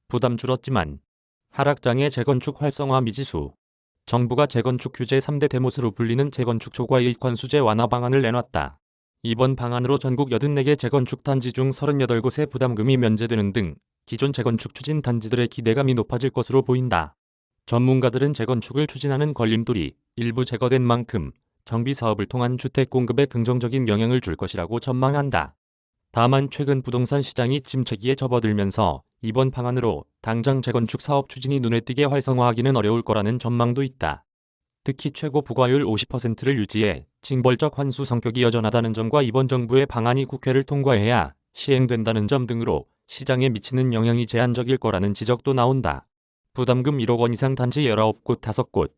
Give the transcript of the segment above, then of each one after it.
부담 줄었지만 하락장애 재건축 활성화 미지수. 정부가 재건축 규제 3대 대못으로 불리는 재건축 초과이익 관수제 완화 방안을 내놨다. 이번 방안으로 전국 84개 재건축 단지 중 38곳에 부담금이 면제되는 등 기존 재건축 추진 단지들의 기대감이 높아질 것으로 보인다. 전문가들은 재건축을 추진하는 걸림돌이 일부 제거된 만큼 정비 사업을 통한 주택 공급에 긍정적인 영향을 줄 것이라고 전망한다. 다만 최근 부동산 시장이 침체기에 접어들면서 이번 방안으로 당장 재건축 사업 추진이 눈에 띄게 활성화하기는 어려울 거라는 전망도 있다. 특히 최고 부과율 50%를 유지해 징벌적 환수 성격이 여전하다는 점과 이번 정부의 방안이 국회를 통과해야 시행된다는 점 등으로 시장에 미치는 영향이 제한적일 거라는 지적도 나온다. 부담금 1억 원 이상 단지 19곳 5곳.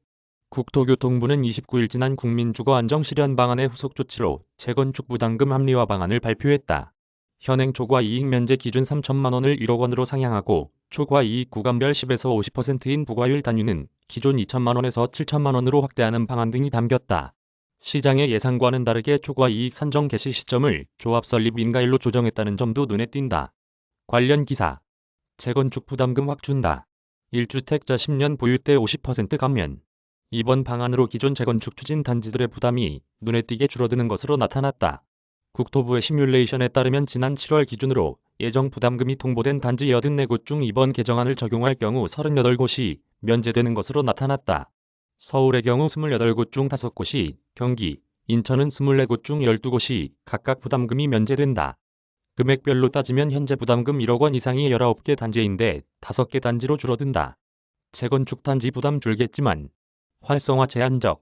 국토교통부는 29일 지난 국민주거안정 실현 방안의 후속 조치로 재건축 부담금 합리화 방안을 발표했다. 현행 초과이익 면제 기준 3천만 원을 1억 원으로 상향하고 초과이익 구간별 10에서 50%인 부과율 단위는 기존 2천만 원에서 7천만 원으로 확대하는 방안 등이 담겼다. 시장의 예상과는 다르게 초과이익 산정 개시 시점을 조합 설립 인가일로 조정했다는 점도 눈에 띈다. 관련 기사. 재건축 부담금 확 준다. 1주택자 10년 보유 때 50% 감면. 이번 방안으로 기존 재건축 추진 단지들의 부담이 눈에 띄게 줄어드는 것으로 나타났다. 국토부의 시뮬레이션에 따르면 지난 7월 기준으로 예정 부담금이 통보된 단지 84곳 중 이번 개정안을 적용할 경우 38곳이 면제되는 것으로 나타났다. 서울의 경우 28곳 중 5곳이, 경기, 인천은 24곳 중 12곳이 각각 부담금이 면제된다. 금액별로 따지면 현재 부담금 1억 원 이상이 19개 단지인데 5개 단지로 줄어든다. 재건축 단지 부담 줄겠지만 활성화 제한적.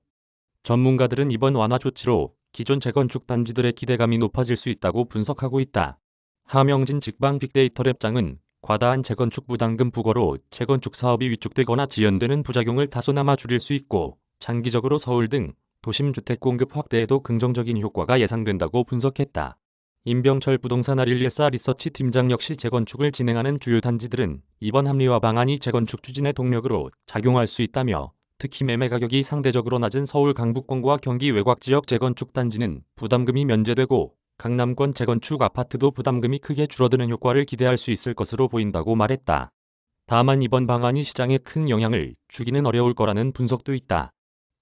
전문가들은 이번 완화 조치로 기존 재건축 단지들의 기대감이 높아질 수 있다고 분석하고 있다. 하명진 직방 빅데이터랩장은 과다한 재건축 부담금 부과로 재건축 사업이 위축되거나 지연되는 부작용을 다소나마 줄일 수 있고 장기적으로 서울 등 도심 주택 공급 확대에도 긍정적인 효과가 예상된다고 분석했다. 임병철 부동산 아릴리에사 리서치 팀장 역시 재건축을 진행하는 주요 단지들은 이번 합리화 방안이 재건축 추진의 동력으로 작용할 수 있다며 특히 매매 가격이 상대적으로 낮은 서울 강북권과 경기 외곽 지역 재건축 단지는 부담금이 면제되고 강남권 재건축 아파트도 부담금이 크게 줄어드는 효과를 기대할 수 있을 것으로 보인다고 말했다. 다만 이번 방안이 시장에 큰 영향을 주기는 어려울 거라는 분석도 있다.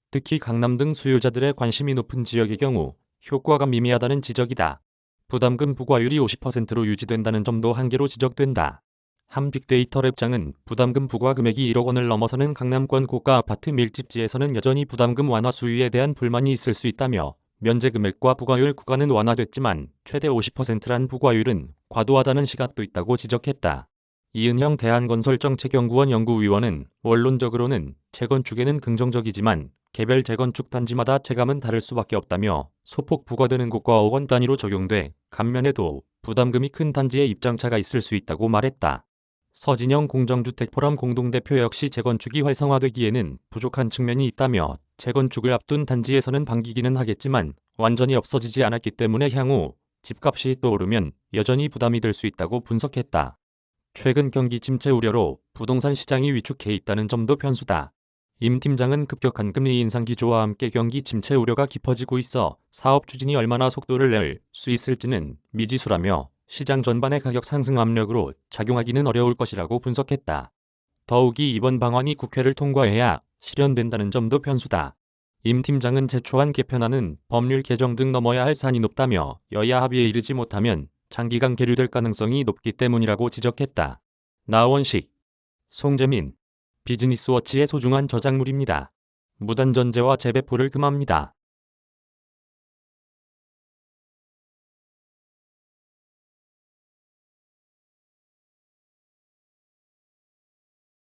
특히 강남 등 수요자들의 관심이 높은 지역의 경우 효과가 미미하다는 지적이다. 부담금 부과율이 50%로 유지된다는 점도 한계로 지적된다. 한 빅데이터랩장은 부담금 부과 금액이 1억 원을 넘어서는 강남권 고가 아파트 밀집지에서는 여전히 부담금 완화 수위에 대한 불만이 있을 수 있다며 면제 금액과 부과율 구간은 완화됐지만 최대 50%란 부과율은 과도하다는 시각도 있다고 지적했다. 이은형 대한건설정책연구원 연구위원은 원론적으로는 재건축에는 긍정적이지만 개별 재건축 단지마다 체감은 다를 수밖에 없다며 소폭 부과되는 곳과 억 원 단위로 적용돼 감면에도 부담금이 큰 단지의 입장차가 있을 수 있다고 말했다. 서진영 공정주택포럼 공동대표 역시 재건축이 활성화되기에는 부족한 측면이 있다며 재건축을 앞둔 단지에서는 반기기는 하겠지만 완전히 없어지지 않았기 때문에 향후 집값이 또 오르면 여전히 부담이 될 수 있다고 분석했다. 최근 경기 침체 우려로 부동산 시장이 위축해 있다는 점도 변수다. 임 팀장은 급격한 금리 인상 기조와 함께 경기 침체 우려가 깊어지고 있어 사업 추진이 얼마나 속도를 낼 수 있을지는 미지수라며 시장 전반의 가격 상승 압력으로 작용하기는 어려울 것이라고 분석했다. 더욱이 이번 방안이 국회를 통과해야 실현된다는 점도 변수다. 임 팀장은 제초안 개편안은 법률 개정 등 넘어야 할 산이 높다며 여야 합의에 이르지 못하면 장기간 계류될 가능성이 높기 때문이라고 지적했다. 나원식, 송재민, 비즈니스워치의 소중한 저작물입니다. 무단 전제와 재배포를 금합니다.